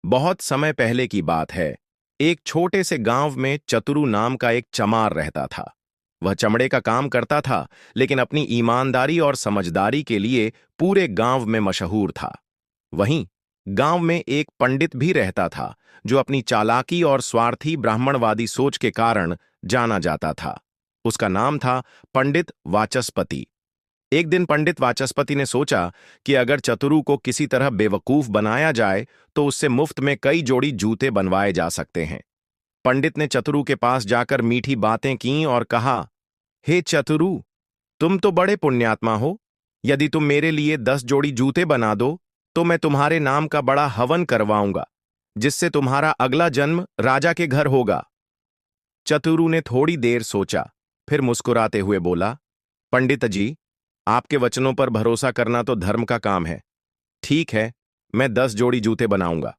बहुत समय पहले की बात है। एक छोटे से गांव में चतुरु नाम का एक चमार रहता था। वह चमड़े का काम करता था, लेकिन अपनी ईमानदारी और समझदारी के लिए पूरे गांव में मशहूर था। वहीं गांव में एक पंडित भी रहता था, जो अपनी चालाकी और स्वार्थी ब्राह्मणवादी सोच के कारण जाना जाता था। उसका नाम था पंडित वाचस्पति। एक दिन पंडित वाचस्पति ने सोचा कि अगर चतुरु को किसी तरह बेवकूफ बनाया जाए तो उससे मुफ्त में कई जोड़ी जूते बनवाए जा सकते हैं। पंडित ने चतुरु के पास जाकर मीठी बातें कीं और कहा, हे चतुरु, तुम तो बड़े पुण्यात्मा हो। यदि तुम मेरे लिए 10 जोड़ी जूते बना दो तो मैं तुम्हारे नाम का बड़ा हवन करवाऊंगा, जिससे तुम्हारा अगला जन्म राजा के घर होगा। चतुरु ने थोड़ी देर सोचा, फिर मुस्कुराते हुए बोला, पंडित जी, आपके वचनों पर भरोसा करना तो धर्म का काम है। ठीक है, मैं 10 जोड़ी जूते बनाऊंगा।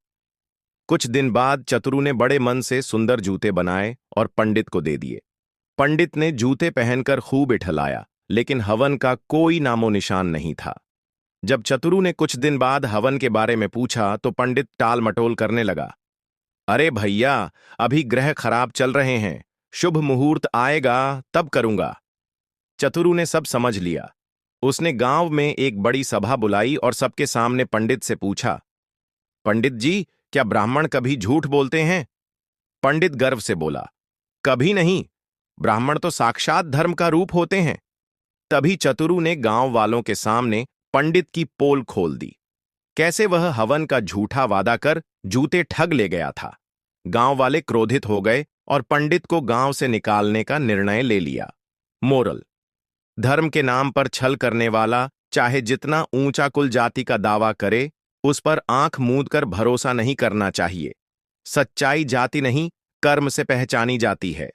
कुछ दिन बाद चतुरु ने बड़े मन से सुंदर जूते बनाए और पंडित को दे दिए। पंडित ने जूते पहनकर खूब इठलाया, लेकिन हवन का कोई नामो निशान नहीं था। जब चतुरु ने कुछ दिन बाद हवन के बारे में पूछा तो पंडित टाल मटोल करने लगा। अरे भैया, अभी ग्रह खराब चल रहे हैं, शुभ मुहूर्त आएगा तब करूंगा। चतुरु ने सब समझ लिया। उसने गांव में एक बड़ी सभा बुलाई और सबके सामने पंडित से पूछा, पंडित जी, क्या ब्राह्मण कभी झूठ बोलते हैं? पंडित गर्व से बोला, कभी नहीं। ब्राह्मण तो साक्षात धर्म का रूप होते हैं। तभी चतुरु ने गांव वालों के सामने पंडित की पोल खोल दी। कैसे वह हवन का झूठा वादा कर जूते ठग ले गया था। गांव वाले क्रोधित हो गए और पंडित को गांव से निकालने का निर्णय ले लिया। मोरल: धर्म के नाम पर छल करने वाला चाहे जितना ऊंचा कुल जाति का दावा करे, उस पर आंख मूंद कर भरोसा नहीं करना चाहिए। सच्चाई जाति नहीं, कर्म से पहचानी जाती है।